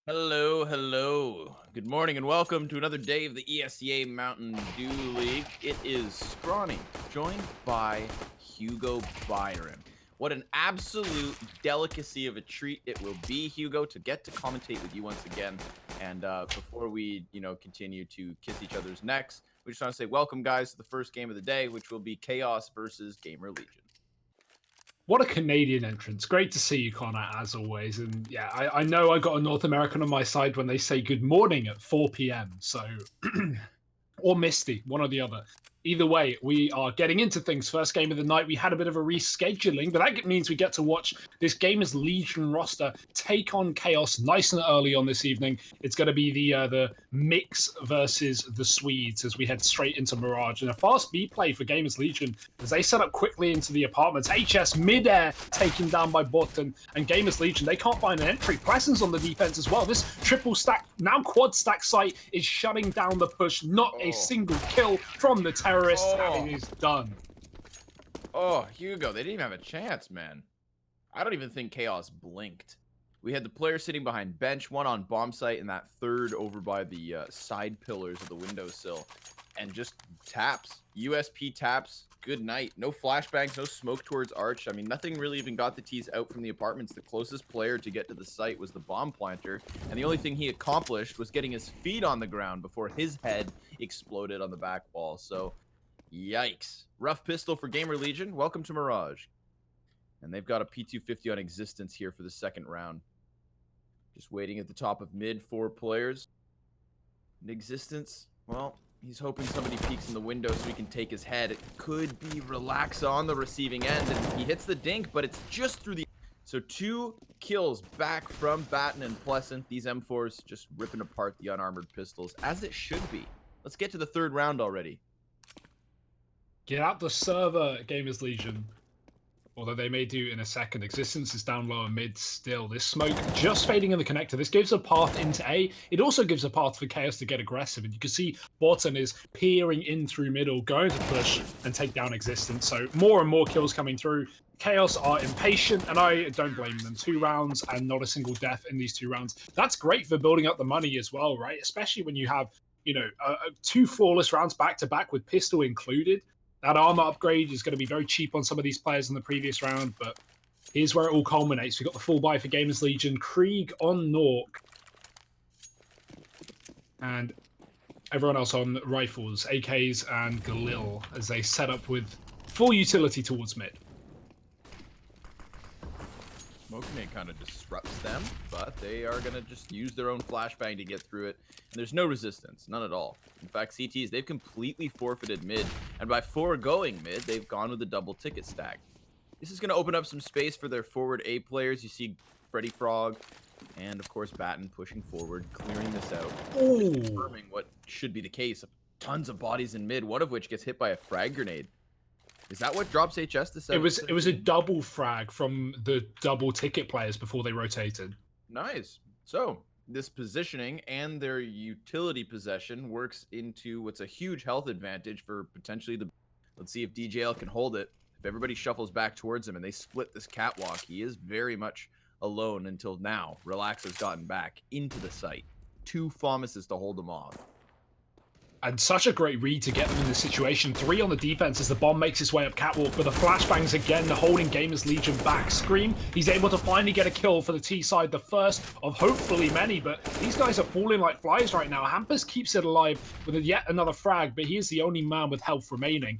Hello, hello. Good morning and welcome to another day of the ESEA Mountain Dew League. It is Scrawny, joined by Hugo Byron. What an absolute delicacy of a treat it will be, Hugo, to get to commentate with you once again. And before we, continue to kiss each other's necks, we just want to say welcome, guys, to the first game of the day, which will be Chaos versus Gamerlegion. What a Canadian entrance. Great to see you, Connor, as always. And yeah, I know I got a North American on my side when they say good morning at 4 p.m. So, or Misty, one or the other. Either way, we are getting into things. First game of the night, we had a bit of a rescheduling, but that means we get to watch this Gamers Legion roster take on Chaos nice and early on this evening. It's going to be the mix versus the Swedes as we head straight into Mirage. And a fast B play for Gamers Legion as they set up quickly into the apartments. HS midair taken down by Button, and Gamers Legion, they can't find an entry. Pleasant's on the defense as well. This triple stack, now quad stack site is shutting down the push. Not a single kill from the terrorists, and it is done. Oh, Hugo, they didn't even have a chance, man. I don't even think Chaos blinked. We had the player sitting behind bench, one on bomb site, and that third over by the side pillars of the windowsill. And just taps. USP taps. Good night. No flashbangs, no smoke towards Arch. I mean, nothing really even got the T's out from the apartments. The closest player to get to the site was the bomb planter. And the only thing he accomplished was getting his feet on the ground before his head exploded on the back wall. So, yikes. Rough pistol for Gamerlegion. Welcome to Mirage. And they've got a P250 on existence here for the second round. Just waiting at the top of mid, 4 players. In existence, well, he's hoping somebody peeks in the window so he can take his head. It could be Relax on the receiving end, and he hits the dink, but it's just through the... So 2 kills back from Batten and Pleasant. These M4s just ripping apart the unarmored pistols, as it should be. Let's get to the third round already. Get out the server, Gamers Legion. Although they may do in a second. Existence is down lower mid still. This smoke just fading in the connector. This gives a path into A. It also gives a path for Chaos to get aggressive. And you can see Borton is peering in through middle, going to push and take down Existence. So more and more kills coming through. Chaos are impatient, and I don't blame them. 2 rounds and not a single death in these 2 rounds. That's great for building up the money as well, right? Especially when you have, 2 flawless rounds back-to-back with pistol included. That armor upgrade is going to be very cheap on some of these players in the previous round, but here's where it all culminates. We've got the full buy for Gamers Legion, Krieg on Nork, and everyone else on rifles, AKs and Galil, as they set up with full utility towards mid. Smoke grenade kind of disrupts them, but they are going to just use their own flashbang to get through it. And there's no resistance, none at all. In fact, CTs, they've completely forfeited mid. And by foregoing mid, they've gone with a double ticket stack. This is going to open up some space for their forward A players. You see Freddy Frog and, of course, Batten pushing forward, clearing this out. Ooh. Confirming what should be the case. Tons of bodies in mid, one of which gets hit by a frag grenade. Is that what drops HS to 7? It was a double frag from the double ticket players before they rotated. Nice. So this positioning and their utility possession works into what's a huge health advantage for potentially the... Let's see if DJL can hold it. If everybody shuffles back towards him and they split this catwalk, he is very much alone until now. Relax has gotten back into the site. 2 FAMASes to hold him off. And such a great read to get them in this situation. 3 on the defense as the bomb makes its way up catwalk, but the flashbangs again, the holding Gamers Legion back. Scream, he's able to finally get a kill for the T side, the first of hopefully many, but these guys are falling like flies right now. Hampus keeps it alive with yet another frag, but he is the only man with health remaining.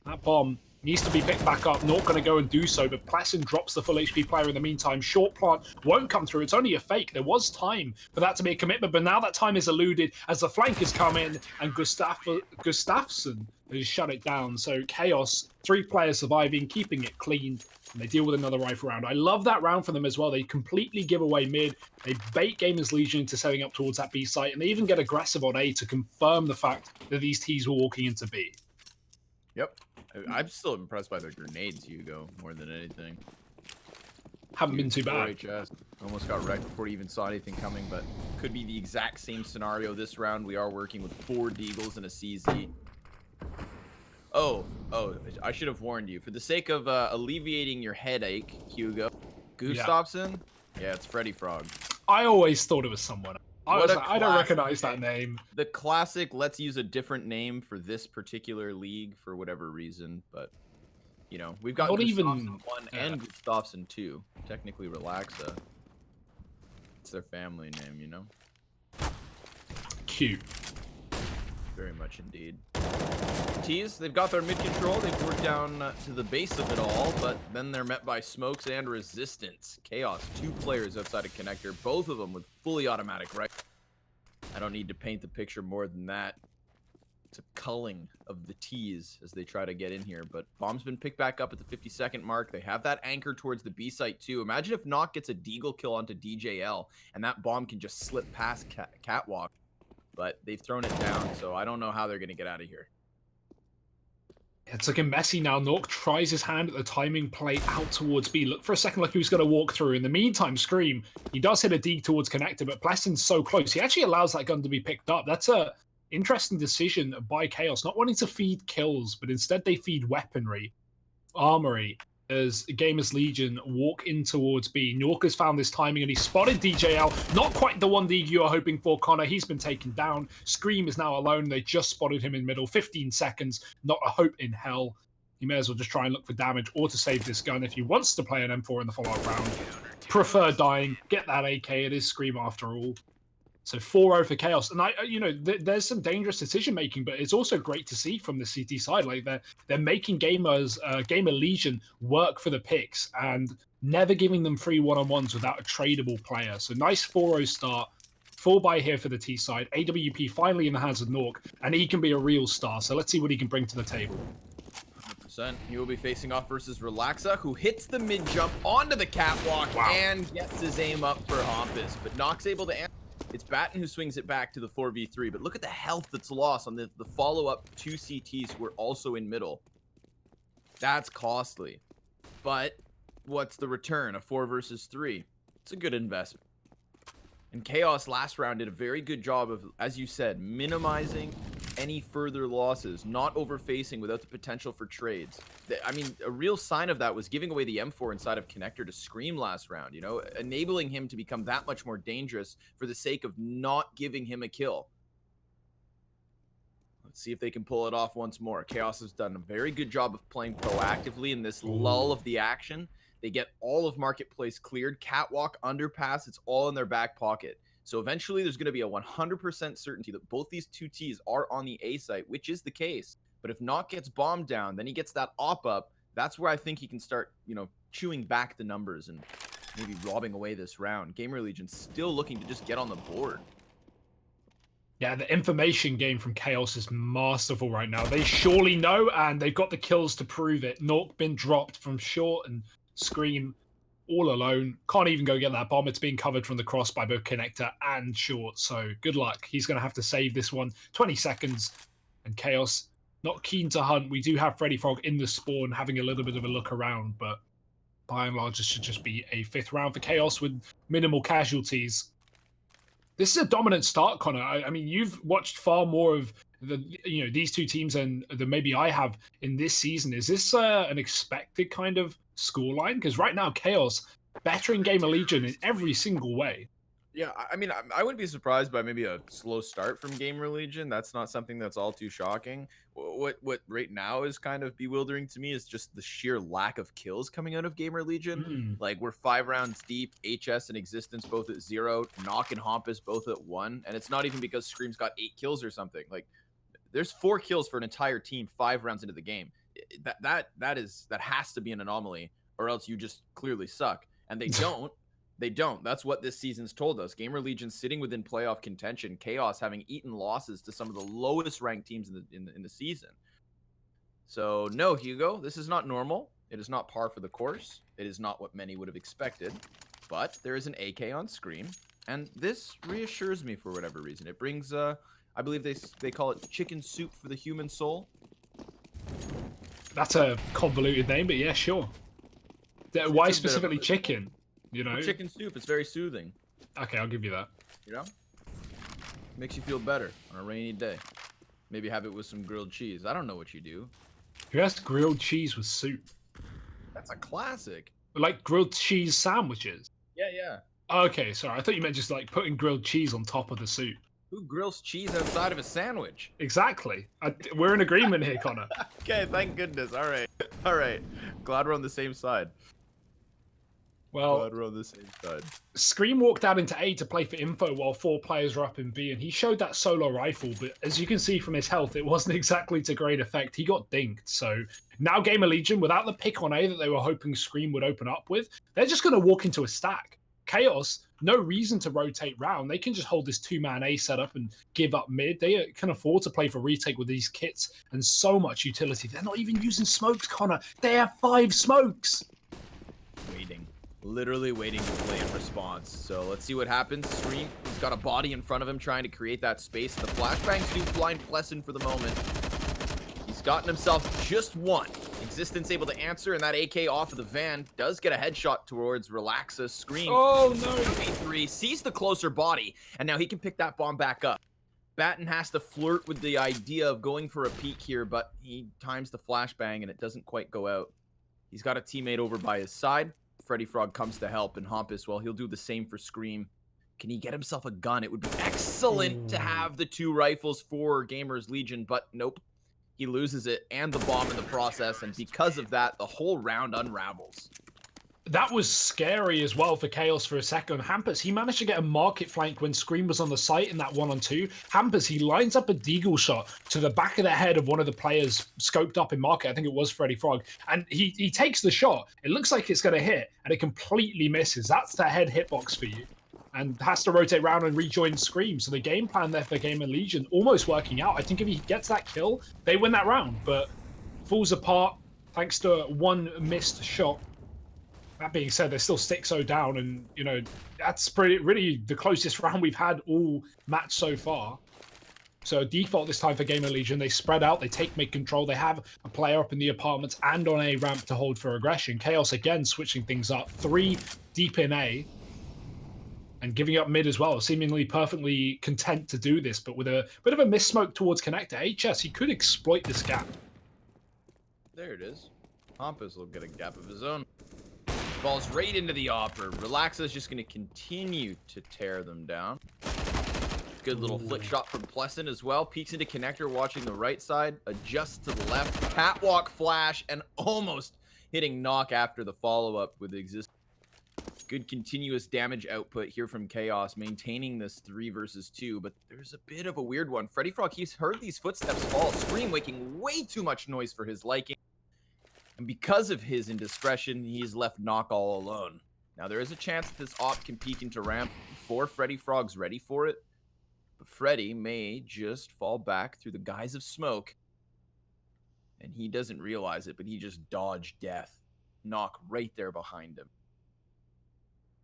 That bomb needs to be picked back up, not going to go and do so, but Pleasant drops the full HP player in the meantime. Short plant won't come through. It's only a fake. There was time for that to be a commitment, but now that time is eluded as the flankers come in and Gustafsson has shut it down. So Chaos, 3 players surviving, keeping it clean, and they deal with another rifle round. I love that round for them as well. They completely give away mid. They bait Gamers Legion into setting up towards that B site, and they even get aggressive on A to confirm the fact that these Ts were walking into B. Yep. I'm still impressed by their grenades, Hugo, more than anything. Haven't been too bad. HS almost got wrecked before he even saw anything coming, but could be the exact same scenario this round. We are working with 4 Deagles and a CZ. Oh, I should have warned you. For the sake of alleviating your headache, Hugo, Gustafsson? Yeah, it's Freddy Frog. I always thought it was someone else. I don't classic recognize that name. The classic, let's use a different name for this particular league for whatever reason, but you know, we've got Not Gustafsson even 1 and Gustafsson 2. Technically Relaxa. It's their family name, you know? Cute. Very much indeed. T's, they've got their mid control. They've worked down to the base of it all, but then they're met by smokes and resistance. Chaos, 2 players outside of connector, both of them with fully automatic right. I don't need to paint the picture more than that. It's a culling of the T's as they try to get in here, but bomb's been picked back up at the 52nd mark. They have that anchor towards the B site too. Imagine if Nock gets a deagle kill onto DJL and that bomb can just slip past Catwalk, but they've thrown it down, so I don't know how they're going to get out of here. It's looking messy now. Nork tries his hand at the timing play out towards B. Look for a second like he was going to walk through. In the meantime, Scream, he does hit a dig towards connector, but Pleston's so close. He actually allows that gun to be picked up. That's a interesting decision by Chaos, not wanting to feed kills, but instead they feed weaponry, armory, as Gamers Legion walk in towards B. Nork has found this timing and he spotted DJL. Not quite the one dig you are hoping for, Connor. He's been taken down. Scream is now alone. They just spotted him in middle. 15 seconds. Not a hope in hell. He may as well just try and look for damage or to save this gun if he wants to play an M4 in the follow-up round. Prefer dying. Get that AK. It is Scream after all. So 4-0 for Chaos, and there's some dangerous decision making, but it's also great to see from the CT side. Like they're making Gamer Legion work for the picks and never giving them free one-on-ones without a tradable player. So nice 4-0 start, 4 buy here for the T side. AWP finally in the hands of Nork, and he can be a real star. So let's see what he can bring to the table. 100%. He will be facing off versus Relaxa, who hits the mid jump onto the catwalk and gets his aim up for Hampus, but Nock's able to answer. It's Batten who swings it back to the 4v3, but look at the health that's lost on the follow-up 2 CTs who are also in middle. That's costly. But what's the return? A 4 versus 3. It's a good investment. And Chaos last round did a very good job of, as you said, minimizing any further losses, not overfacing without the potential for trades. I mean, a real sign of that was giving away the M4 inside of connector to Scream last round, you know, enabling him to become that much more dangerous for the sake of not giving him a kill. Let's see if they can pull it off once more. Chaos has done a very good job of playing proactively in this lull of the action. They get all of Marketplace cleared, catwalk, underpass, it's all in their back pocket. So eventually there's going to be a 100% certainty that both these 2 Ts are on the A site, which is the case. But if Nock gets bombed down, then he gets that op up. That's where I think he can start, you know, chewing back the numbers and maybe robbing away this round. Gamer Legion still looking to just get on the board. Yeah, the information gain from Chaos is masterful right now. They surely know, and they've got the kills to prove it. Nork been dropped from short and Scream all alone. Can't even go get that bomb. It's being covered from the cross by both connector and short. So good luck. He's going to have to save this one. 20 seconds. And Chaos not keen to hunt. We do have Freddy Frog in the spawn having a little bit of a look around. But by and large, this should just be a 5th round for Chaos with minimal casualties. This is a dominant start, Connor. I mean, you've watched far more of these 2 teams than maybe I have in this season. Is this an expected kind of scoreline? Because right now, Chaos bettering Gamer Legion in every single way. Yeah, I mean, I wouldn't be surprised by maybe a slow start from Gamer Legion. That's not something that's all too shocking. What right now is kind of bewildering to me is just the sheer lack of kills coming out of Gamer Legion. Like, we're 5 rounds deep, HS and Existence both at 0, Nock and Hampus both at 1, and it's not even because Scream's got 8 kills or something. Like, there's 4 kills for an entire team 5 rounds into the game. That has to be an anomaly, or else you just clearly suck. And they don't. They don't. That's what this season's told us. Gamer Legion sitting within playoff contention. Chaos having eaten losses to some of the lowest ranked teams in the season. So no, Hugo, this is not normal. It is not par for the course. It is not what many would have expected. But there is an AK on Scream, and this reassures me for whatever reason. It brings, I believe they call it chicken soup for the human soul. That's a convoluted name, but yeah, sure. Why specifically chicken? You know, chicken soup. It's very soothing. Okay, I'll give you that. You know, makes you feel better on a rainy day. Maybe have it with some grilled cheese. I don't know what you do. Who has grilled cheese with soup? That's a classic. Like grilled cheese sandwiches. Yeah, yeah. Okay, sorry. I thought you meant just like putting grilled cheese on top of the soup. Who grills cheese outside of a sandwich? Exactly. We're in agreement here, Connor. Okay, thank goodness. All right. All right. Glad we're on the same side. Well, Glad we're on the same side. Scream walked out into A to play for info while 4 players were up in B, and he showed that solo rifle, but as you can see from his health, it wasn't exactly to great effect. He got dinked, so now Gamerlegion, without the pick on A that they were hoping Scream would open up with, they're just going to walk into a stack. Chaos, no reason to rotate round. They can just hold this 2-man A setup and give up mid. They can afford to play for retake with these kits and so much utility. They're not even using smokes, Connor. They have 5 smokes. Waiting. Literally waiting to play in response. So let's see what happens. Scream, he's got a body in front of him trying to create that space. The flashbangs do blind Plesson for the moment. He's gotten himself just one. Existence able to answer, and that AK off of the van does get a headshot towards Relaxa. Scream. Oh, no. 2v3, sees the closer body, and now he can pick that bomb back up. Batten has to flirt with the idea of going for a peek here, but he times the flashbang, and it doesn't quite go out. He's got a teammate over by his side. Freddy Frog comes to help, and Hampus, well, he'll do the same for Scream. Can he get himself a gun? It would be excellent to have the 2 rifles for Gamers Legion, but nope. He loses it and the bomb in the process, and because of that, the whole round unravels. That was scary as well for Chaos for a second. Hampus, he managed to get a market flank when Scream was on the site in that 1-on-2. Hampus, he lines up a deagle shot to the back of the head of one of the players scoped up in market. I think it was Freddy Frog. And he takes the shot. It looks like it's going to hit, and it completely misses. That's the head hitbox for you. And has to rotate around and rejoin Scream. So the game plan there for Gamerlegion almost working out. I think if he gets that kill, they win that round. But falls apart thanks to one missed shot. That being said, they're still 6-0 down, and you know that's really the closest round we've had all match so far. So default this time for Gamerlegion. They spread out, they take mid control, they have a player up in the apartments and on A ramp to hold for aggression. Chaos again switching things up, 3 deep in A. And giving up mid as well, seemingly perfectly content to do this, but with a bit of a miss smoke towards connector. HS, he could exploit this gap. There it is. Hampus will get a gap of his own. Falls right into the opper. Relaxa is just going to continue to tear them down. Good little flick shot from Plesson as well. Peeks into connector, watching the right side. Adjusts to the left. Catwalk flash, and almost hitting knock after the follow-up with existence. Good continuous damage output here from Chaos, maintaining this 3 versus 2, but there's a bit of a weird one. Freddy Frog, he's heard these footsteps fall. Scream making way too much noise for his liking. And because of his indiscretion, he's left Knock all alone. Now, there is a chance that this op can peek into ramp before Freddy Frog's ready for it, but Freddy may just fall back through the guise of smoke, and he doesn't realize it, but he just dodged death. Knock right there behind him.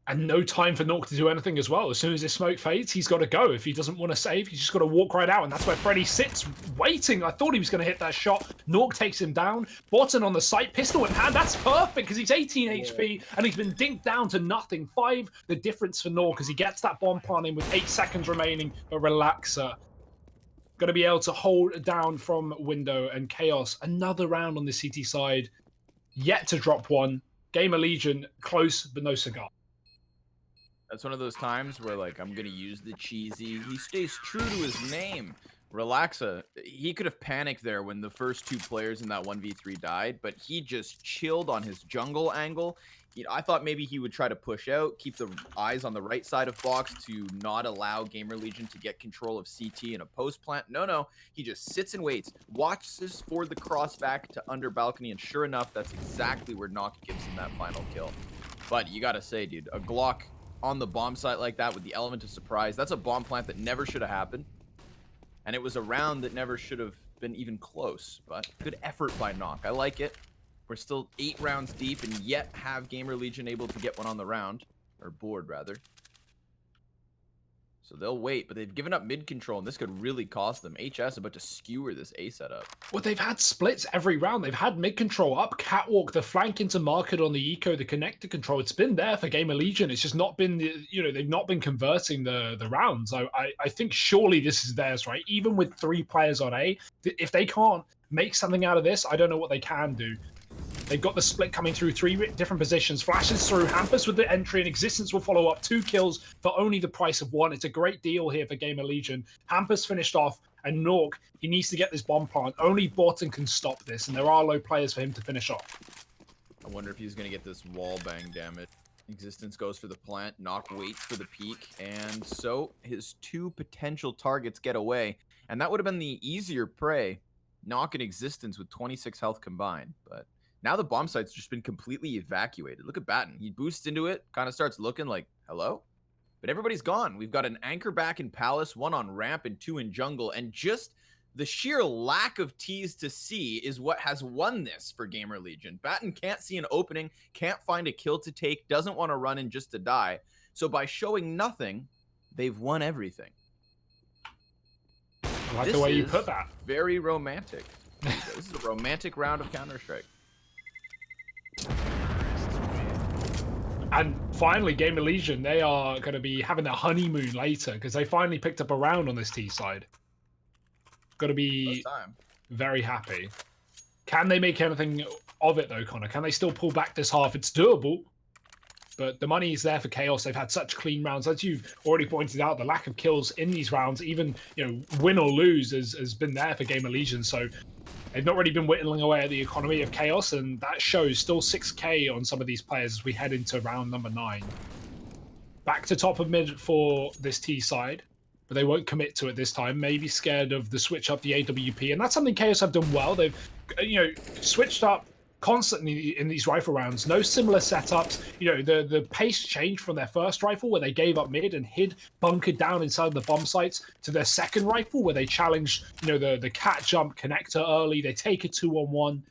And no time for Nork to do anything as well. As soon as his smoke fades, he's got to go. If he doesn't want to save, he's just got to walk right out. And that's where Freddy sits, waiting. I thought he was going to hit that shot. Nork takes him down. Botton on the site, pistol in hand. That's perfect because he's 18 HP and he's been dinked down to nothing. 5 the difference for Nork as he gets that bomb plant in with 8 seconds remaining. But Relaxa going to be able to hold down from window, and Chaos. Another round on the CT side. Yet to drop one. Gamerlegion, close but no cigar. That's one of those times where, like, I'm going to use the cheesy. He stays true to his name. Relaxa, he could have panicked there when the first 2 players in that 1v3 died, but he just chilled on his jungle angle. You know, I thought maybe he would try to push out, keep the eyes on the right side of box to not allow Gamerlegion to get control of CT in a post plant. No, he just sits and waits, watches for the cross back to under balcony, and sure enough, that's exactly where Knock gives him that final kill. But you got to say, dude, a Glock on the bomb site like that with the element of surprise, that's a bomb plant that never should have happened. And it was a round that never should have been even close, but good effort by Knock. I like it. We're still 8 rounds deep and yet have Gamerlegion able to get one on the round, or board rather. So they'll wait, but they've given up mid control, and this could really cost them. HS about to skewer this A setup. Well, they've had splits every round. They've had mid control up, catwalk, the flank into market on the eco, the connector control. It's been there for Gamerlegion. It's just not been, you know, they've not been converting the rounds. I think surely this is theirs, right? Even with 3 players on A, if they can't make something out of this, I don't know what they can do. They've got the split coming through 3 different positions. Flashes through, Hampus with the entry, and Existence will follow up. 2 kills for only the price of 1. It's a great deal here for Gamerlegion. Hampus finished off, and Nork, he needs to get this bomb plant. Only Borton can stop this, and there are low players for him to finish off. I wonder if he's going to get this wall bang damage. Existence goes for the plant, Knock waits for the peek, and so his 2 potential targets get away. And that would have been the easier prey. Knock and Existence with 26 health combined. But now the bomb site's just been completely evacuated. Look at Batten. He boosts into it, kind of starts looking like, hello? But everybody's gone. We've got an anchor back in Palace, 1 on ramp, and 2 in jungle. And just the sheer lack of T's to C is what has won this for Gamerlegion. Batten can't see an opening, can't find a kill to take, doesn't want to run in just to die. So by showing nothing, they've won everything. I like the way you put that. Very romantic. This is a romantic round of Counter-Strike. And finally, Gamerlegion, they are going to be having their honeymoon later because they finally picked up a round on this T side. Got to be very happy. Can they make anything of it though, Connor? Can they still pull back this half? It's doable, but the money is there for Chaos. They've had such clean rounds. As you've already pointed out, the lack of kills in these rounds, even win or lose, has been there for Gamerlegion. So they've not really been whittling away at the economy of Chaos, and that shows. Still 6k on some of these players as we head into round number 9. Back to top of mid for this T side, but they won't commit to it this time. Maybe scared of the switch up the AWP, and that's something Chaos have done well. They've switched up constantly in these rifle rounds. No similar setups. The pace changed from their first rifle where they gave up mid and hid, bunkered down inside the bomb sites, to their second rifle where they challenged the cat jump connector early. They take a 2-on-1.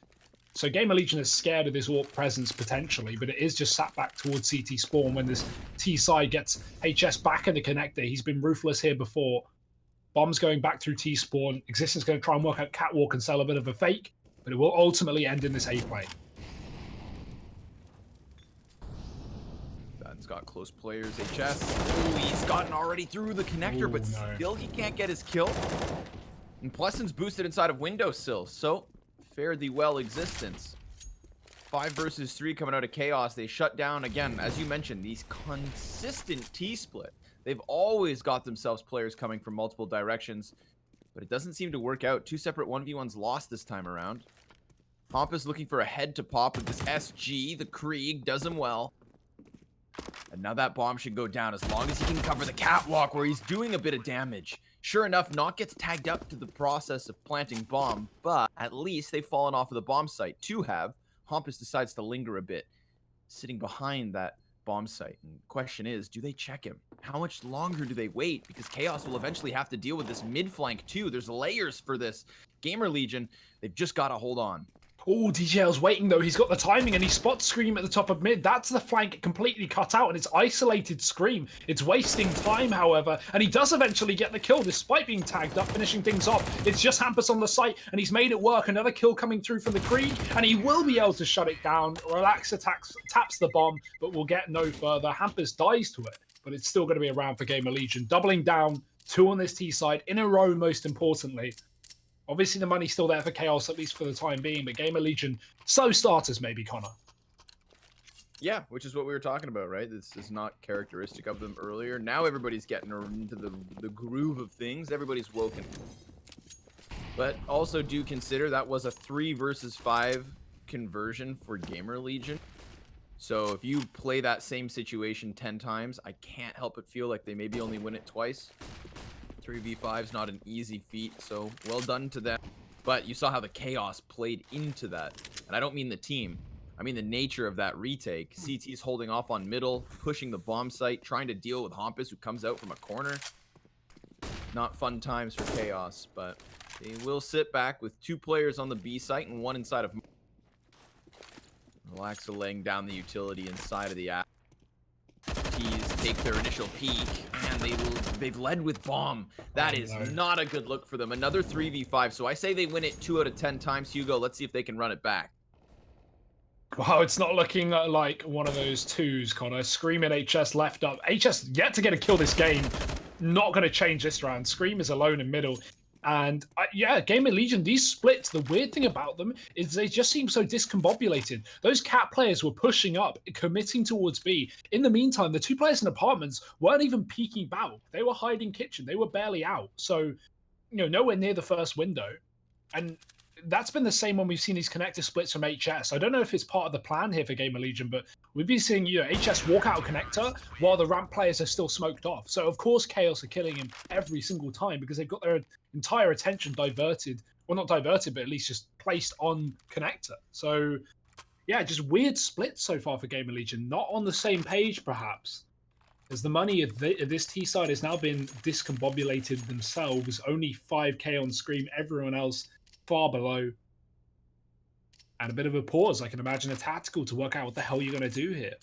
So Gamerlegion is scared of this AWP presence potentially, but it is just sat back towards CT spawn when this T side gets HS back in the connector. He's been ruthless here before. Bombs going back through T spawn. Existence going to try and work out catwalk and sell a bit of a fake, but it will ultimately end in this A play. Batten's got close players. HS. Ooh, he's gotten already through the connector, but still he can't get his kill. And Plesson's boosted inside of windowsill, so fare thee well, Existence. 5 versus 3 coming out of Chaos. They shut down, again, as you mentioned, these consistent T-split. They've always got themselves players coming from multiple directions, but it doesn't seem to work out. 2 separate 1v1s lost this time around. Hampus looking for a head to pop with this SG. The Krieg does him well. And now that bomb should go down as long as he can cover the catwalk where he's doing a bit of damage. Sure enough, Knock gets tagged up to the process of planting bomb, but at least they've fallen off of the bomb site. 2 have. Hampus decides to linger a bit, sitting behind that bomb site. And the question is, do they check him? How much longer do they wait? Because Chaos will eventually have to deal with this mid flank too. There's layers for this. Gamerlegion, they've just got to hold on. Oh, DJL's waiting though. He's got the timing and he spots Scream at the top of mid. That's the flank completely cut out and it's isolated Scream. It's wasting time, however, and he does eventually get the kill despite being tagged up, finishing things off. It's just Hampus on the site and he's made it work. Another kill coming through from the Krieg and he will be able to shut it down. Relax attacks, taps the bomb, but will get no further. Hampus dies to it, but it's still going to be a round for Gamerlegion. Doubling down, 2 on this T side in a row, most importantly. Obviously, the money's still there for Chaos, at least for the time being, but Gamerlegion, slow starters maybe, Connor. Yeah, which is what we were talking about, right? This is not characteristic of them earlier. Now everybody's getting into the groove of things. Everybody's woken. But also do consider that was a 3 versus 5 conversion for Gamerlegion. So if you play that same situation 10 times, I can't help but feel like they maybe only win it twice. 3v5 is not an easy feat, so well done to them. But you saw how the Chaos played into that. And I don't mean the team. I mean the nature of that retake. CT's holding off on middle, pushing the bomb site, trying to deal with Hampus, who comes out from a corner. Not fun times for Chaos, but they will sit back with 2 players on the B site and 1 inside of... Relaxa laying down the utility inside of the app. Take their initial peek, and they've led with bomb. That is not a good look for them. Another 3v5, so I say they win it 2 out of 10 times. Hugo, let's see if they can run it back. Wow, it's not looking like one of those 2s, Connor. Scream and HS left up. HS yet to get a kill this game. Not going to change this round. Scream is alone in middle. And yeah, Gamerlegion, these splits, the weird thing about them is they just seem so discombobulated. Those cat players were pushing up, committing towards B. In the meantime, the two players in apartments weren't even peeking back. They were hiding kitchen. They were barely out. So, nowhere near the first window. And that's been the same when we've seen these connector splits from HS. I don't know if it's part of the plan here for Gamerlegion, but we've been seeing HS walk out of connector while the ramp players are still smoked off. So of course Chaos are killing him every single time because they've got their entire attention diverted, well not diverted, but at least just placed on connector. So yeah, just weird splits so far for Gamerlegion. Not on the same page perhaps, as the money of this T side has now been discombobulated themselves. Only 5k on Scream, everyone else far below. And a bit of a pause. I can imagine a tactical to work out what the hell you're going to do here.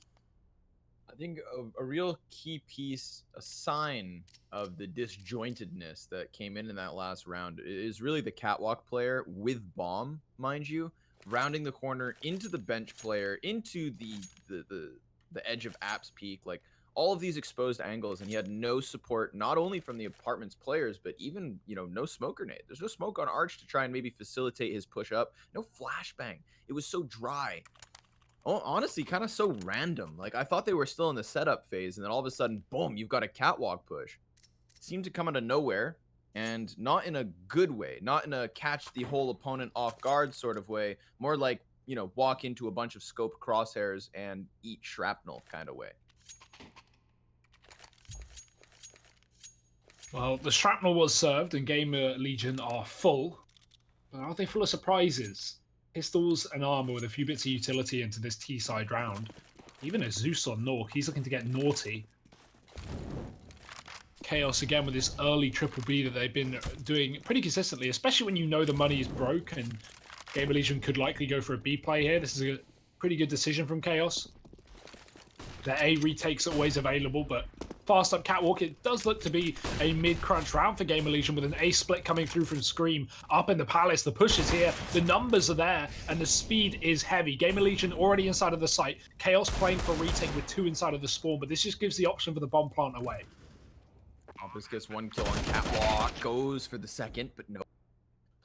I think a real key piece, a sign of the disjointedness that came in that last round is really the catwalk player with bomb, mind you, rounding the corner into the bench player, into the edge of App's peak, like all of these exposed angles, and he had no support, not only from the apartment's players, but even, no smoke grenade. There's no smoke on Arch to try and maybe facilitate his push up. No flashbang. It was so dry. Oh, honestly, kind of so random. Like, I thought they were still in the setup phase, and then all of a sudden, boom, you've got a catwalk push. It seemed to come out of nowhere, and not in a good way. Not in a catch the whole opponent off guard sort of way. More like, walk into a bunch of scope crosshairs and eat shrapnel kind of way. Well, the shrapnel was served, and Gamerlegion are full. But aren't they full of surprises? Pistols and armor with a few bits of utility into this T-side round. Even a Zeus on Nork, he's looking to get naughty. Chaos again with this early triple B that they've been doing pretty consistently, especially when you know the money is broke, and Gamerlegion could likely go for a B play here. This is a pretty good decision from Chaos. The A retake's always available, but fast up catwalk, it does look to be a mid-crunch round for Gamerlegion with an A split coming through from Scream. Up in the Palace, the push is here, the numbers are there, and the speed is heavy. Gamerlegion already inside of the site. Chaos playing for retake with 2 inside of the spawn, but this just gives the option for the bomb plant away. Pompous gets 1 kill on catwalk, goes for the second, but no.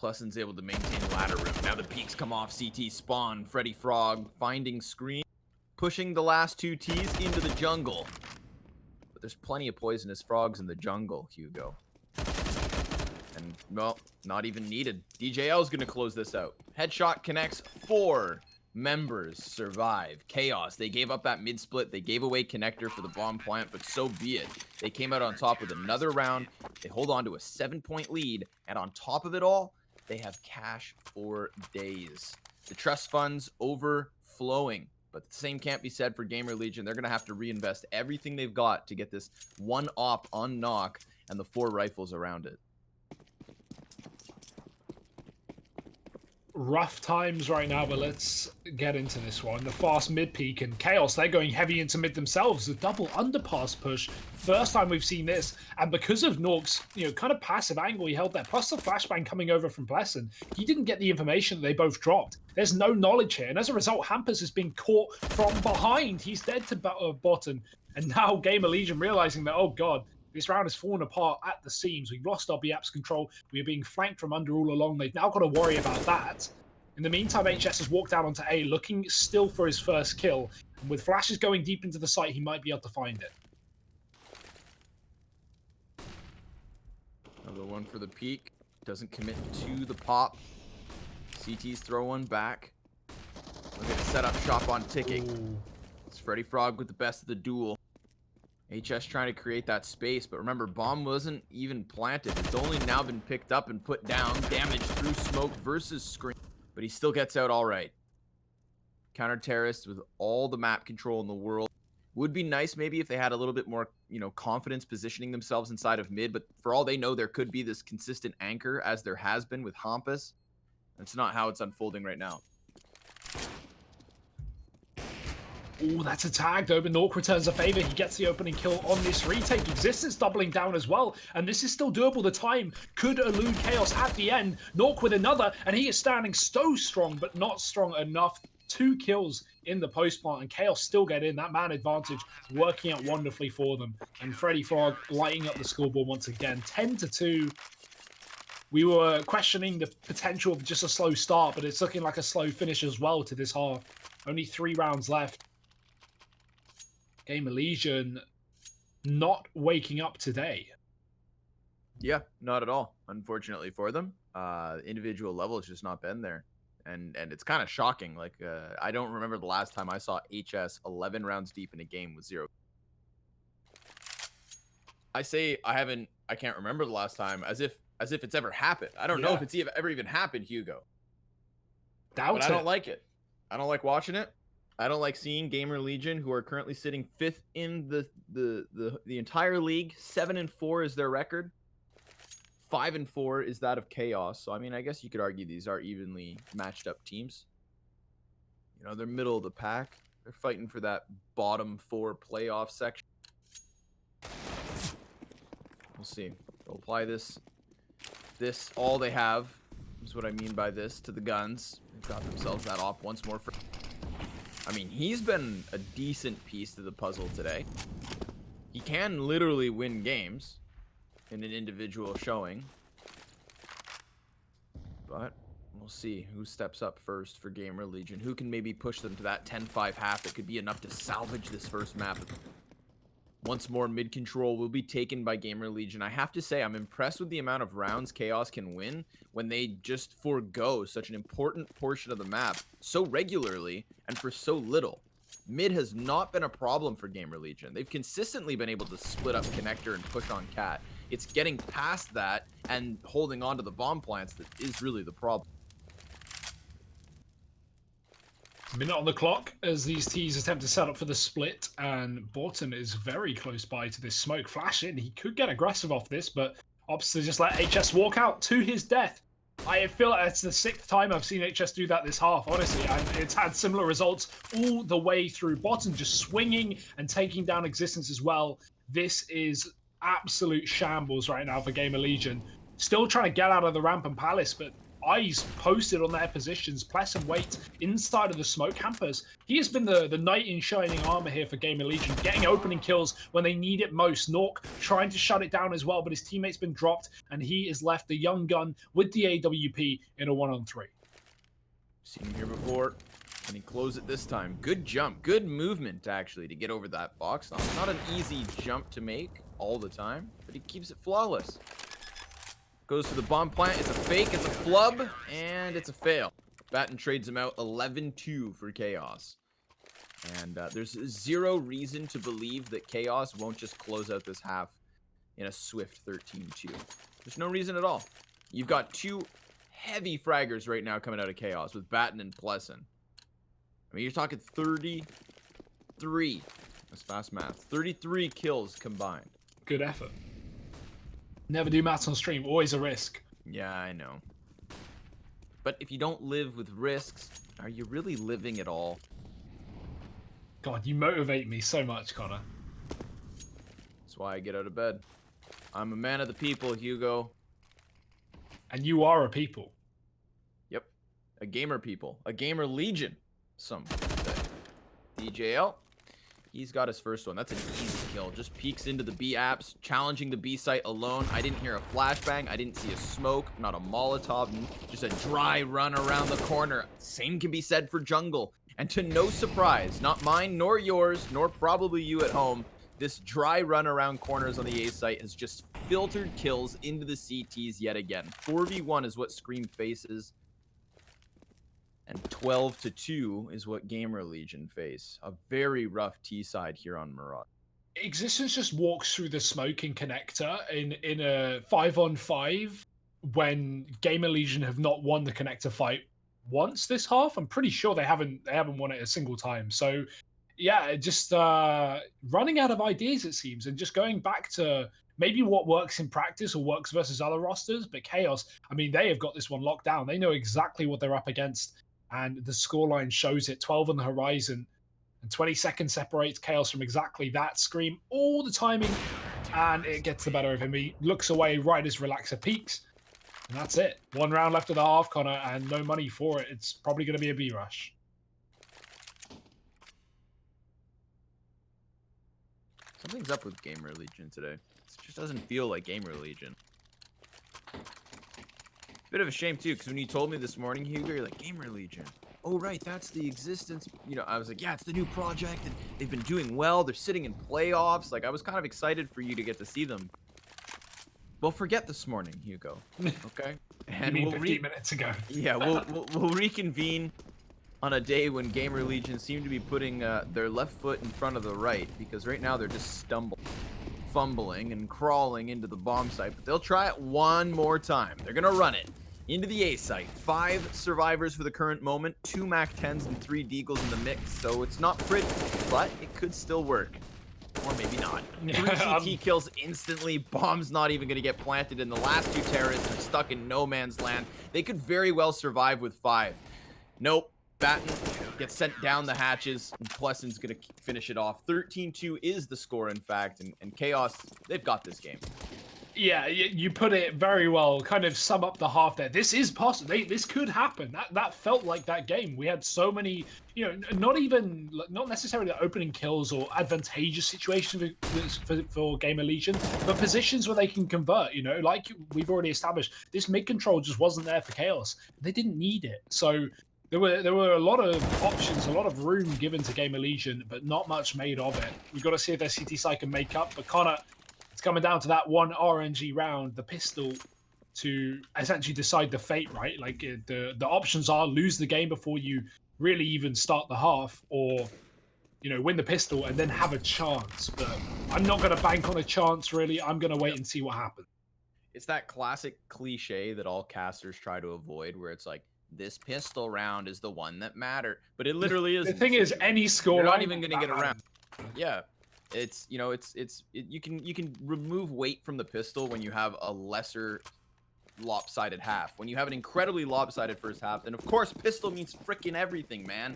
Pluson's able to maintain ladder room. Now the peaks come off CT spawn. Freddy Frog finding Scream, pushing the last 2 Ts into the jungle. But there's plenty of poisonous frogs in the jungle, Hugo. And, well, not even needed. DJL's going to close this out. Headshot connects. 4 members survive. Chaos. They gave up that mid-split. They gave away connector for the bomb plant, but so be it. They came out on top with another round. They hold on to a 7-point lead. And on top of it all, they have cash for days. The trust funds overflowing. But the same can't be said for Gamerlegion. They're going to have to reinvest everything they've got to get this 1 op on knock and the 4 rifles around it. Rough times right now, but let's get into this one. The fast mid peak and Chaos, they're going heavy into mid themselves. The double underpass push. First time we've seen this. And because of Nork's, kind of passive angle he held there, plus the flashbang coming over from Blesson, he didn't get the information that they both dropped. There's no knowledge here. And as a result, Hampus has been caught from behind. He's dead to bottom. And now Gamerlegion realizing that, oh God, this round has fallen apart at the seams. We've lost our B-Apps control. We are being flanked from under all along. They've now got to worry about that. In the meantime, HS has walked down onto A, looking still for his first kill. And with flashes going deep into the site, he might be able to find it. Another one for the peak. Doesn't commit to the pop. CT's throw one back. Look at the setup shop on ticking. Ooh. It's Freddy Frog with the best of the duel. HS trying to create that space, but remember, bomb wasn't even planted. It's only now been picked up and put down. Damage through smoke versus Scream, but he still gets out all right. Counter-terrorist with all the map control in the world. Would be nice maybe if they had a little bit more, confidence positioning themselves inside of mid, but for all they know, there could be this consistent anchor as there has been with Hampus. That's not how it's unfolding right now. Oh, that's a tag though, but Nork returns a favor. He gets the opening kill on this retake. Existence doubling down as well, and this is still doable. The time could elude Chaos at the end. Nork with another, and he is standing so strong, but not strong enough. 2 kills in the post plant, and Chaos still get in. That man advantage working out wonderfully for them. And Freddy Frog lighting up the scoreboard once again. 10-2. We were questioning the potential of just a slow start, but it's looking like a slow finish as well to this half. Only 3 rounds left. Gamerlegion not waking up today. Yeah, not at all, unfortunately for them. Individual level has just not been there. And it's kind of shocking. Like, I don't remember the last time I saw HS 11 rounds deep in a game with 0. I can't remember the last time, as if it's ever happened. I don't know if it's ever even happened, Hugo. But I don't like it. I don't like watching it. I don't like seeing Gamerlegion, who are currently sitting 5th in the entire league. 7-4 is their record. 5-4 is that of Chaos. So I mean, I guess you could argue these are evenly matched up teams. You know, they're middle of the pack. They're fighting for that bottom 4 playoff section. We'll see. They'll apply this all they have is what I mean by this to the guns. They've got themselves that op once more. I mean, he's been a decent piece to the puzzle today. He can literally win games in an individual showing. But we'll see who steps up first for Gamerlegion. Who can maybe push them to that 10-5 half that could be enough to salvage this first map. Once more, mid control will be taken by Gamerlegion. I have to say, I'm impressed with the amount of rounds Chaos can win when they just forego such an important portion of the map so regularly and for so little. Mid has not been a problem for Gamerlegion. They've consistently been able to split up connector and push on cat. It's getting past that and holding on to the bomb plants that is really the problem. Minute on the clock as these T's attempt to set up for the split, and Borton is very close by to this smoke flash in. He could get aggressive off this, but opts to just let HS walk out to his death. I feel like it's the 6th time I've seen HS do that this half, honestly, and it's had similar results all the way through. Borton just swinging and taking down existence as well. This is absolute shambles right now for Gamerlegion. Still trying to get out of the ramp and palace, but eyes posted on their positions. Pless and Wait inside of the smoke hampers. He has been the knight in shining armor here for Gamerlegion, getting opening kills when they need it most. Nork trying to shut it down as well, but his teammate's been dropped, and he is left the young gun with the AWP in a 1-on-3. Seen him here before. Can he close it this time? Good jump. Good movement, actually, to get over that box. Not an easy jump to make all the time, but he keeps it flawless. Goes to the bomb plant. It's a fake, it's a flub, and it's a fail. Batten trades him out 11-2 for Chaos. And there's zero reason to believe that Chaos won't just close out this half in a swift 13-2. There's no reason at all. You've got 2 heavy fraggers right now coming out of Chaos with Batten and Pleasant. I mean, you're talking 33. That's fast math. 33 kills combined. Good effort. Never do maths on stream, always a risk. Yeah, I know. But if you don't live with risks, are you really living at all? God, you motivate me so much, Connor. That's why I get out of bed. I'm a man of the people, Hugo. And you are a people. Yep. A gamer people. A Gamerlegion, some would say. DJL. He's got his first one. That's an easy kill. Just peeks into the B apps, challenging the B site alone. I didn't hear a flashbang. I didn't see a smoke, not a Molotov, just a dry run around the corner. Same can be said for jungle. And to no surprise, not mine, nor yours, nor probably you at home, this dry run around corners on the A site has just filtered kills into the CTs yet again. 4v1 is what Scream faces. And 12-2 is what Gamerlegion face. A very rough T side here on Mirage. Existence just walks through the smoking connector in a 5-on-5 when Gamerlegion have not won the connector fight once this half. I'm pretty sure they haven't won it a single time. So yeah, just running out of ideas, it seems, and just going back to maybe what works in practice or works versus other rosters. But Chaos, I mean, they have got this one locked down. They know exactly what they're up against. And the scoreline shows it, 12 on the horizon. And 20 seconds separates Chaos from exactly that. Scream all the timing, and it gets the better of him. He looks away right as Relaxer peaks. And that's it. 1 round left of the half, Connor, and no money for it. It's probably going to be a B rush. Something's up with Gamerlegion today. It just doesn't feel like Gamerlegion. Bit of a shame too, because when you told me this morning, Hugo, you're like, Gamerlegion. Oh right, that's the existence. You know, I was like, yeah, it's the new project, and they've been doing well. They're sitting in playoffs. Like, I was kind of excited for you to get to see them. Well, forget this morning, Hugo. Okay. And we'll 15 minutes ago. Yeah, we'll reconvene on a day when Gamerlegion seem to be putting their left foot in front of the right, because right now they're just fumbling and crawling into the bomb site. But they'll try it one more time. They're gonna run it into the A site. 5 survivors for the current moment, 2 MAC-10s and 3 Deagles in the mix. So it's not pretty, but it could still work. Or maybe not. 3 CT kills instantly. Bomb's not even going to get planted, and the last 2 terrorists are stuck in no man's land. They could very well survive with 5. Nope. Batten gets sent down the hatches, and Plesson's going to finish it off. 13-2 is the score, in fact, and Chaos, they've got this game. Yeah, you put it very well. Kind of sum up the half there. This is possible. This could happen. That felt like that game. We had so many, not necessarily the opening kills or advantageous situations for Gamerlegion, but positions where they can convert. Like we've already established, this mid control just wasn't there for Chaos. They didn't need it. So there were a lot of options, a lot of room given to Gamerlegion, but not much made of it. We've got to see if their CT side can make up. But Connor, it's coming down to that one RNG round, the pistol, to essentially decide the fate, right? Like the options are lose the game before you really even start the half, or win the pistol and then have a chance. But I'm not going to bank on a chance, really. I'm going to wait and see what happens. It's that classic cliche that all casters try to avoid, where it's like, this pistol round is the one that mattered, but it literally is. The thing is, any score, you're not even going to get around. Yeah. It's you can remove weight from the pistol when you have a lesser lopsided half. When you have an incredibly lopsided first half, then of course pistol means freaking everything, man.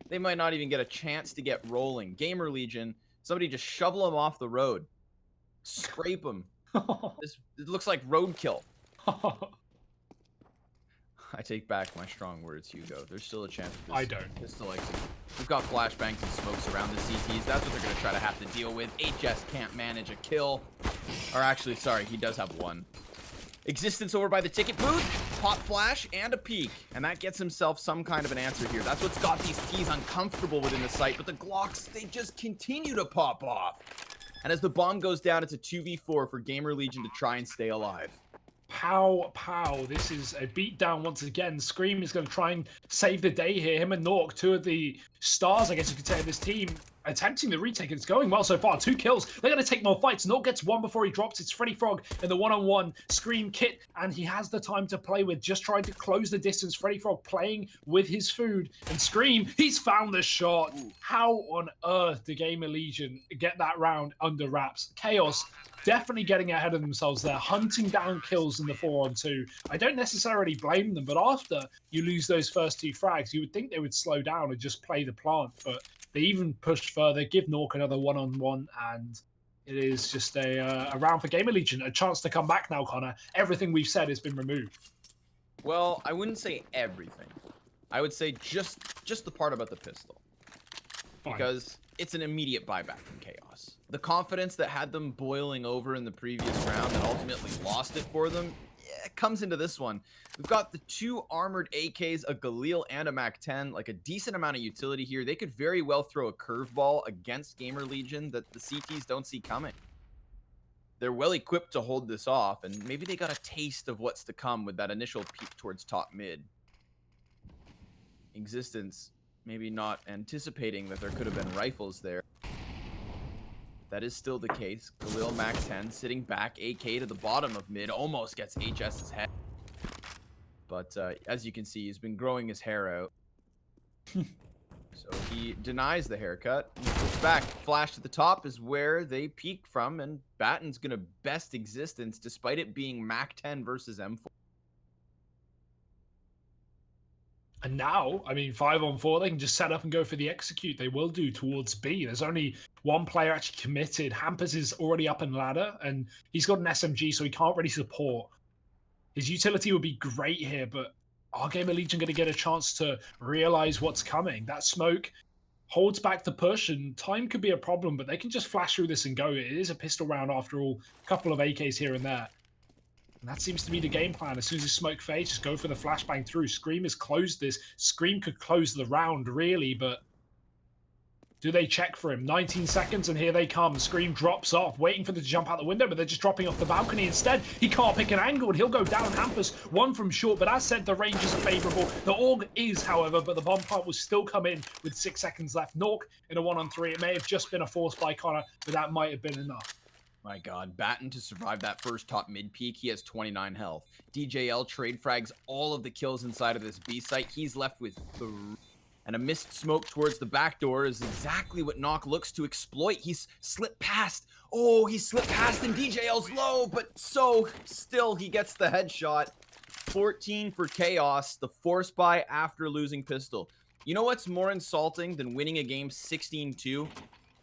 They might not even get a chance to get rolling. Gamerlegion, somebody just shovel them off the road, scrape them. It looks like roadkill. I take back my strong words, Hugo. There's still a chance. I don't. Pistol exit. We've got flashbangs and smokes around the CTs. That's what they're going to try to have to deal with. HS can't manage a kill. Or actually, sorry, he does have one. Existence over by the ticket booth. Pop flash and a peek. And that gets himself some kind of an answer here. That's what's got these T's uncomfortable within the site. But the Glocks, they just continue to pop off. And as the bomb goes down, it's a 2v4 for Gamerlegion to try and stay alive. Pow, pow. This is a beatdown once again. Scream is going to try and save the day here. Him and Nork, 2 of the stars, I guess you could say, of this team, attempting the retake. It's going well so far. 2 kills. They're going to take more fights. Nork gets 1 before he drops. It's Freddy Frog in the one-on-one. Scream kit, and he has the time to play with, just trying to close the distance. Freddy Frog playing with his food. And Scream, he's found the shot. How on earth did Gamerlegion get that round under wraps? Chaos definitely getting ahead of themselves there, hunting down kills in the 4-on-2. I don't necessarily blame them, but after you lose those first 2 frags, you would think they would slow down and just play the plant, but they even pushed further, give Nork another one-on-one, and it is just a round for Gamerlegion, a chance to come back now, Connor. Everything we've said has been removed. Well, I wouldn't say everything. I would say just the part about the pistol. Fine. Because it's an immediate buyback from Chaos. The confidence that had them boiling over in the previous round that ultimately lost it for them, it comes into this one. We've got the 2 armored AKs, a Galil and a MAC-10, like a decent amount of utility here. They could very well throw a curveball against Gamerlegion that the CTs don't see coming. They're well equipped to hold this off, and maybe they got a taste of what's to come with that initial peek towards top mid. Existence, maybe not anticipating that there could have been rifles there. That is still the case. Galil MAC-10 sitting back, AK to the bottom of mid, almost gets HS's head. But as you can see, he's been growing his hair out. So he denies the haircut. He looks back. Flash to the top is where they peak from, and Batten's going to best Existence despite it being MAC-10 versus M4. And now, I mean, 5-on-4, they can just set up and go for the execute. They will do towards B. There's only 1 player actually committed. Hampers is already up in ladder, and he's got an SMG, so he can't really support. His utility would be great here, but are Gamerlegion going to get a chance to realize what's coming? That smoke holds back the push, and time could be a problem, but they can just flash through this and go. It is a pistol round after all. A couple of AKs here and there. And that seems to be the game plan. As soon as the smoke fades, just go for the flashbang through. Scream has closed this. Scream could close the round, really, but do they check for him? 19 seconds, and here they come. Scream drops off, waiting for them to jump out the window, but they're just dropping off the balcony instead. He can't pick an angle, and he'll go down Hampus, one from short, but as said, the ranges are favorable. The AUG is, however, but the bomb plant will still come in with 6 seconds left. Nork in a 1-on-3. It may have just been a force by Connor, but that might have been enough. My God, Batten to survive that first top mid peak, he has 29 health. DJL trade frags all of the kills inside of this B site. He's left with 3. And a missed smoke towards the back door is exactly what Nock looks to exploit. He's slipped past. Oh, he slipped past and DJL's low, but so still he gets the headshot. 14 for Chaos, the force buy after losing pistol. You know what's more insulting than winning a game 16-2?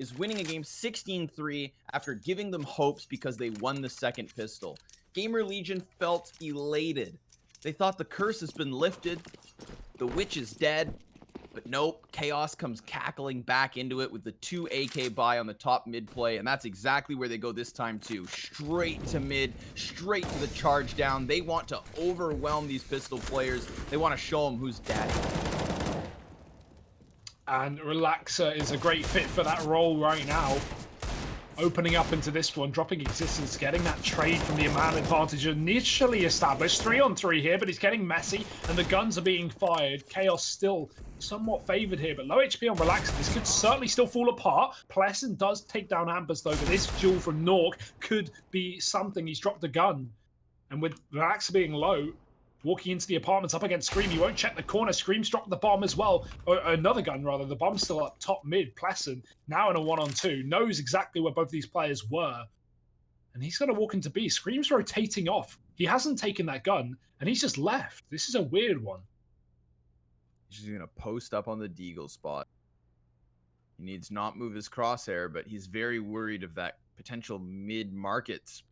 Is winning a game 16-3 after giving them hopes because they won the second pistol. Gamerlegion felt elated. They thought the curse has been lifted. The witch is dead. But nope, Chaos comes cackling back into it with the 2 AK buy on the top mid play, and that's exactly where they go this time too. Straight to mid, straight to the charge down. They want to overwhelm these pistol players. They want to show them who's daddy. And Relaxer is a great fit for that role right now. Opening up into this one, dropping Existence, getting that trade from the man advantage initially established. 3-on-3 here, but he's getting messy, and the guns are being fired. Chaos still somewhat favored here, but low HP on Relaxer. This could certainly still fall apart. Pleasant does take down Hampus, though, but this duel from Nork could be something. He's dropped a gun, and with Relaxer being low, walking into the apartments up against Scream, he won't check the corner. Scream's dropped the bomb as well. Or another gun, rather. The bomb's still up top mid. Pleasant, now in a 1-on-2, knows exactly where both these players were. And he's going to walk into B. Scream's rotating off. He hasn't taken that gun, and he's just left. This is a weird one. He's just going to post up on the Deagle spot. He needs not move his crosshair, but he's very worried of that potential mid-market.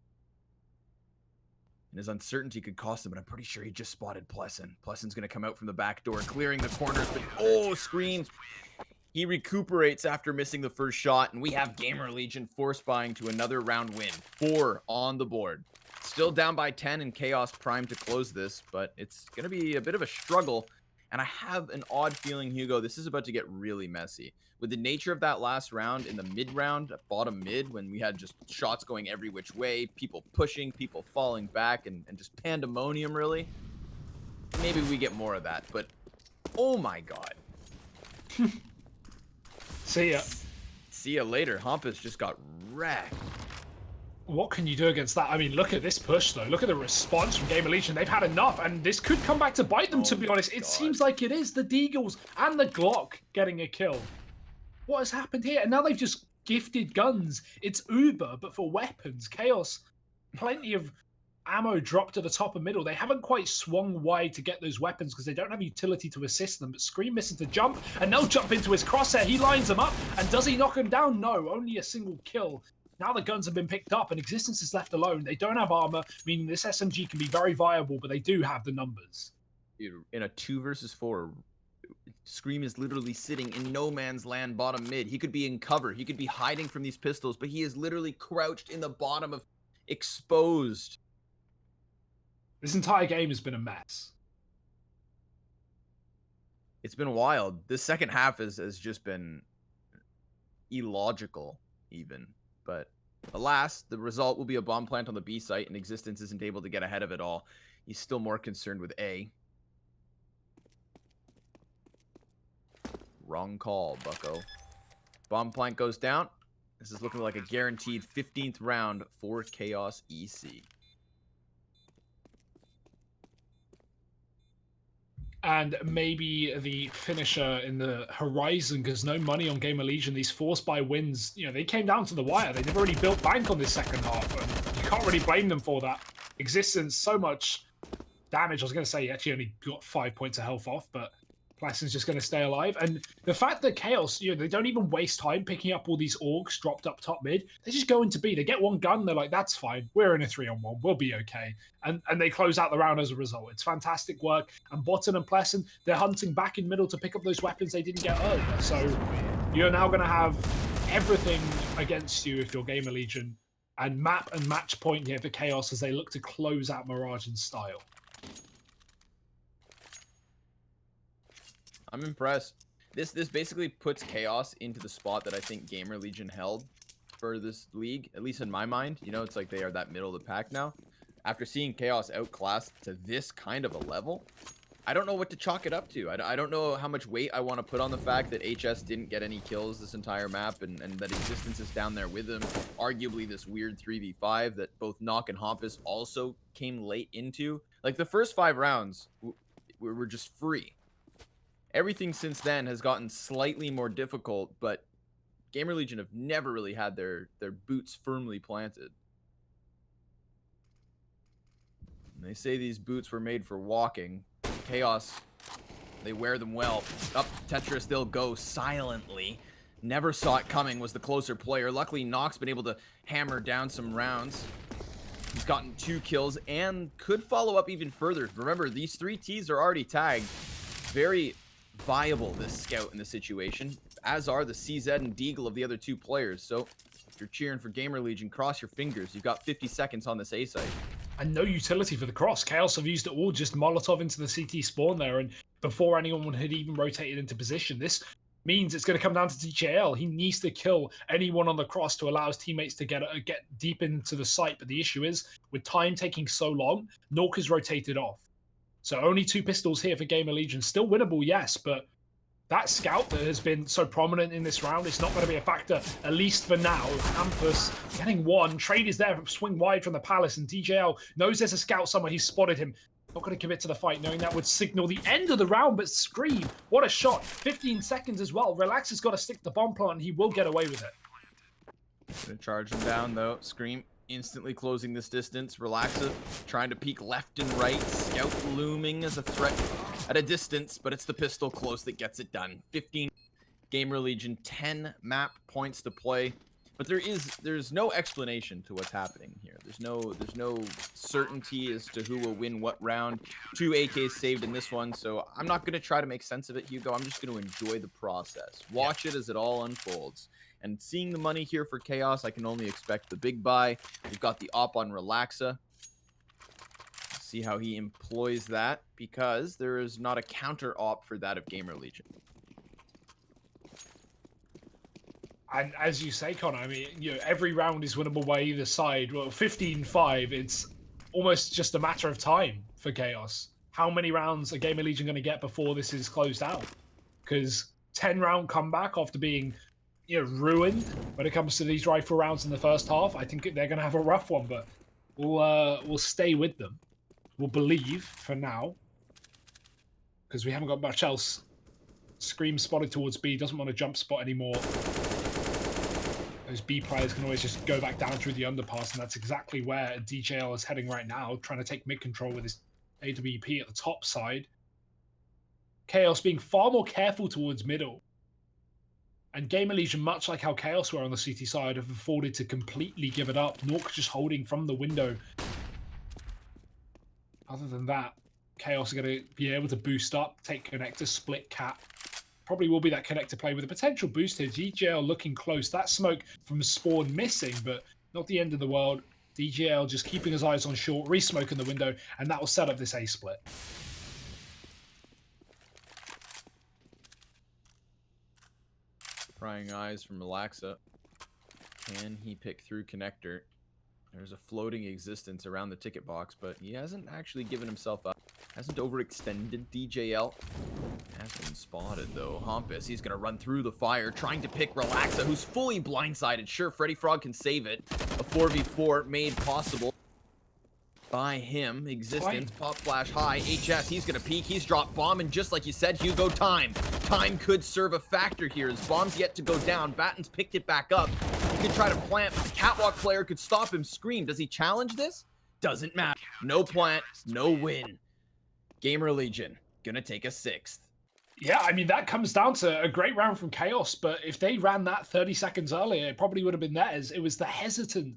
And his uncertainty could cost him, but I'm pretty sure he just spotted Pleasant. Pleasant's going to come out from the back door, clearing the corners, but oh, Scream. He recuperates after missing the first shot, and we have Gamerlegion force buying to another round win. 4 on the board. Still down by 10 and Chaos primed to close this, but it's going to be a bit of a struggle. And I have an odd feeling, Hugo, this is about to get really messy. With the nature of that last round in the mid-round, bottom mid, when we had just shots going every which way, people pushing, people falling back, and just pandemonium, really. Maybe we get more of that, but oh my God. See ya. See ya later. Hampus just got wrecked. What can you do against that? I mean, look at this push, though. Look at the response from Gamerlegion. They've had enough, and this could come back to bite them, to be honest. It seems like it is. The Deagles and the Glock getting a kill. What has happened here? And now they've just gifted guns. It's Uber, but for weapons. Chaos, plenty of ammo dropped to the top and middle. They haven't quite swung wide to get those weapons because they don't have utility to assist them. But Scream missing to jump, and they'll jump into his crosshair. He lines them up, and does he knock him down? No, only a single kill. Now the guns have been picked up and Existence is left alone. They don't have armor, meaning this SMG can be very viable, but they do have the numbers. In a 2 versus 4, Scream is literally sitting in no man's land bottom mid. He could be in cover. He could be hiding from these pistols, but he is literally crouched in the bottom of exposed. This entire game has been a mess. It's been wild. This second half has just been illogical, even. But alas, the result will be a bomb plant on the B site, and Existence isn't able to get ahead of it all. He's still more concerned with A. Wrong call, bucko. Bomb plant goes down. This is looking like a guaranteed 15th round for Chaos EC. And maybe the finisher in the horizon, because no money on Gamerlegion. These force buy wins, you know, they came down to the wire. They never really built bank on this second half, and you can't really blame them for that. Existence, so much damage. I was going to say he actually only got 5 points of health off, but Pleasant's just going to stay alive. And the fact that Chaos, you know, they don't even waste time picking up all these orgs dropped up top mid. They just go into B. They get one gun. They're like, that's fine. We're in a 3-on-1. We'll be okay. And they close out the round as a result. It's fantastic work. And Botton and Pleasant, they're hunting back in middle to pick up those weapons they didn't get earlier. So you're now going to have everything against you if you're Gamerlegion. and map and match point here for Chaos as they look to close out Mirage in style. I'm impressed. This basically puts Chaos into the spot that I think Gamerlegion held for this league, at least in my mind. You know, it's like they are that middle of the pack now. After seeing Chaos outclassed to this kind of a level, I don't know what to chalk it up to. I don't know how much weight I want to put on the fact that HS didn't get any kills this entire map, and that Existence is down there with him. Arguably this weird 3v5 that both Knock and Hompus also came late into. Like, the first 5 rounds were just free. Everything since then has gotten slightly more difficult, but Gamerlegion have never really had their boots firmly planted. And they say these boots were made for walking. Chaos, they wear them well. Up, Tetris, they'll go silently. Never saw it coming, was the closer player. Luckily, Nox been able to hammer down some rounds. He's gotten 2 kills and could follow up even further. Remember, these 3 Ts are already tagged. Very viable, this scout in the situation, as are the CZ and Deagle of the other 2 players. So if you're cheering for Gamerlegion, cross your fingers. You've got 50 seconds on this A site. And no utility for the cross. Chaos have used it all, just Molotov into the CT spawn there, and before anyone had even rotated into position. This means it's going to come down to DJL. He needs to kill anyone on the cross to allow his teammates to get deep into the site. But the issue is, with time taking so long, Nork is rotated off. So only 2 pistols here for Gamerlegion. Still winnable, yes, but that scout that has been so prominent in this round, it's not going to be a factor, at least for now. Campus getting 1. Trade is there, swing wide from the Palace, and DJL knows there's a scout somewhere. He's spotted him. Not going to commit to the fight, knowing that would signal the end of the round, but Scream, what a shot. 15 seconds as well. Relax has got to stick the bomb plant, and he will get away with it. Gonna charge him down, though. Scream instantly closing this distance. Relaxa trying to peek left and right. Scout looming as a threat at a distance, but it's the pistol close that gets it done. 15 Gamerlegion, 10 map points to play. But there's no explanation to what's happening here. There's no certainty as to who will win what round. 2 AKs saved in this one, so I'm not going to try to make sense of it, Hugo. I'm just going to enjoy the process. Watch it as it all unfolds. And seeing the money here for Chaos, I can only expect the big buy. We've got the op on Relaxa. See how he employs that, because there is not a counter op for that of Gamerlegion. And as you say, Connor, I mean, you know, every round is winnable by either side. Well, 15-5, it's almost just a matter of time for Chaos. How many rounds are Gamerlegion going to get before this is closed out? Because 10-round comeback after being, you know, ruined when it comes to these rifle rounds in the first half, I think they're going to have a rough one, but we'll stay with them. We'll believe for now, because we haven't got much else. Scream spotted towards B, doesn't want to jump spot anymore. Those B players can always just go back down through the underpass, and that's exactly where DJL is heading right now, trying to take mid control with his AWP at the top side. Chaos being far more careful towards middle. And Gamerlegion, much like how Chaos were on the CT side, have afforded to completely give it up. Nork just holding from the window. Other than that, Chaos are going to be able to boost up, take connector, split cap. Probably will be that connector play with a potential boost here. DJL looking close. That smoke from spawn missing, but not the end of the world. DJL just keeping his eyes on short, re-smoking the window, and that will set up this A split. Prying eyes from Relaxa. Can he pick through connector? There's a floating existence around the ticket box, but he hasn't actually given himself up. Hasn't overextended DJL. Has been spotted, though. Hompus, he's going to run through the fire, trying to pick Relaxa, who's fully blindsided. Sure, Freddy Frog can save it. A 4v4 made possible by him. Existence, pop flash high. HS, he's going to peek. He's dropped bomb, and just like you said, Hugo, time. Time could serve a factor here, as bomb's yet to go down. Batten's picked it back up. He could try to plant, but the catwalk player could stop him. Scream, does he challenge this? Doesn't matter. No plant, no win. Gamerlegion gonna take a 6th. Yeah, I mean, that comes down to a great round from Chaos, but if they ran that 30 seconds earlier, it probably would have been theirs. It was the hesitant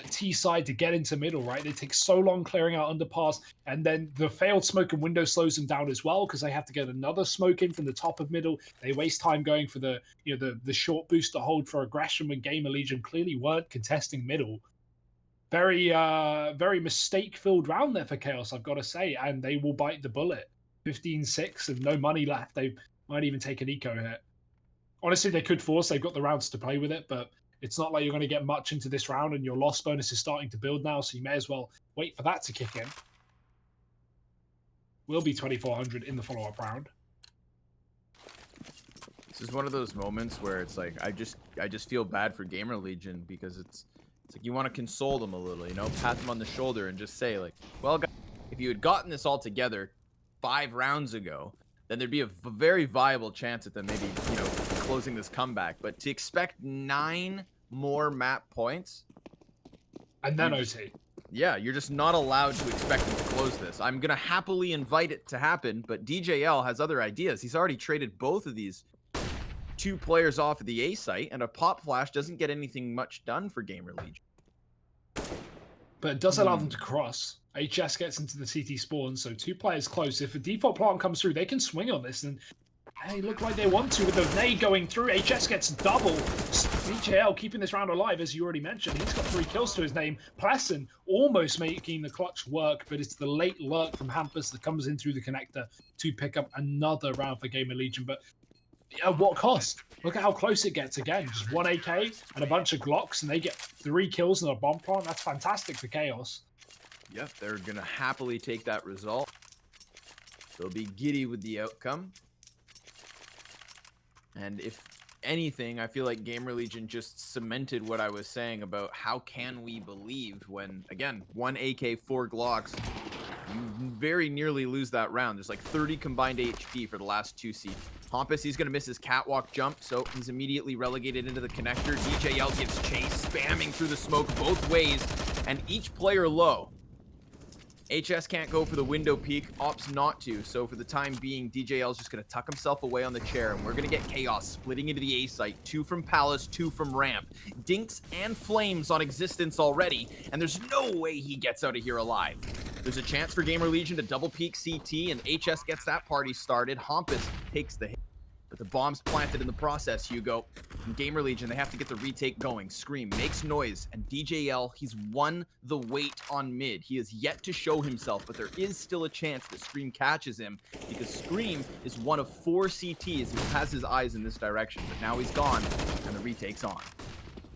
T side to get into middle, right? They take so long clearing out underpass, and then the failed smoke and window slows them down as well, because they have to get another smoke in from the top of middle. They waste time going for the short boost to hold for aggression when Gamerlegion clearly weren't contesting middle. very mistake-filled round there for Chaos, I've got to say, and they will bite the bullet. 15-6 and no money left. They might even take an eco hit. Honestly, they could force. They've got the rounds to play with it, but it's not like you're going to get much into this round, and your loss bonus is starting to build now, so you may as well wait for that to kick in. Will be 2,400 in the follow-up round. This is one of those moments where it's like I just feel bad for Gamerlegion because it's like you want to console them a little, you know, pat them on the shoulder and just say like, well, guys, if you had gotten this all together 5 rounds ago, then there'd be a very viable chance at them maybe, you know, closing this comeback. But to expect 9 more map points, and then OT. Yeah, you're just not allowed to expect them to close this. I'm gonna happily invite it to happen, but DJL has other ideas. He's already traded both of these 2 players off of the A site, and a pop flash doesn't get anything much done for Gamerlegion. But it does allow them to cross. HS gets into the CT spawn, so 2 players close. If a default plant comes through, they can swing on this, and they look like they want to with the nade going through. HS gets double. DJL keeping this round alive, as you already mentioned. He's got 3 kills to his name. Plessen almost making the clutch work, but it's the late lurk from Hampus that comes in through the connector to pick up another round for Gamerlegion. But at what cost? Look at how close it gets again. Just 1 AK and a bunch of Glocks, and they get 3 kills in a bomb plant. That's fantastic for Chaos. Yep, they're going to happily take that result. They'll be giddy with the outcome. And if anything, I feel like Gamerlegion just cemented what I was saying about how can we believe when, again, 1 AK, 4 Glocks, you very nearly lose that round. There's like 30 combined HP for the last 2 seats. Hampus, he's going to miss his catwalk jump, so he's immediately relegated into the connector. DJL gives chase, spamming through the smoke both ways, and each player low. HS can't go for the window peek, opts not to, so for the time being, DJL's just going to tuck himself away on the chair, and we're going to get Chaos splitting into the A site, 2 from Palace, 2 from Ramp. Dinks and Flames on existence already, and there's no way he gets out of here alive. There's a chance for Gamerlegion to double peek CT, and HS gets that party started. Hampus takes the hit, but the bomb's planted in the process, Hugo. And Gamerlegion, they have to get the retake going. Scream makes noise, and DJL, he's won the weight on mid. He has yet to show himself, but there is still a chance that Scream catches him, because Scream is one of 4 CTs who has his eyes in this direction, but now he's gone, and the retake's on.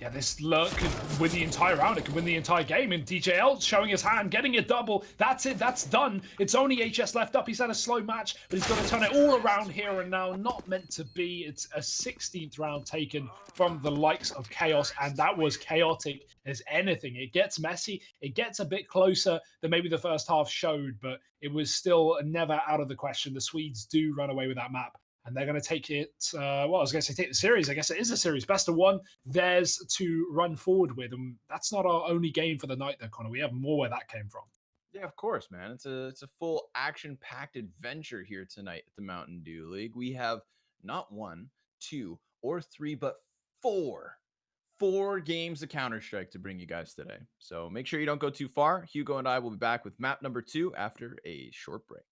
Yeah, this lurk could win the entire round. It could win the entire game. And DJL showing his hand, getting a double. That's it. That's done. It's only HS left up. He's had a slow match, but he's got to turn it all around here and now. Not meant to be. It's a 16th round taken from the likes of Chaos, and that was chaotic as anything. It gets messy. It gets a bit closer than maybe the first half showed, but it was still never out of the question. The Swedes do run away with that map. And they're going to take it, well, I was going to say take the series. I guess it is a series. Best of 1, theirs to run forward with. And that's not our only game for the night, though, Connor. We have more where that came from. Yeah, of course, man. It's a full action-packed adventure here tonight at the Mountain Dew League. We have not 1, 2, or 3, but 4 games of Counter-Strike to bring you guys today. So make sure you don't go too far. Hugo and I will be back with map number 2 after a short break.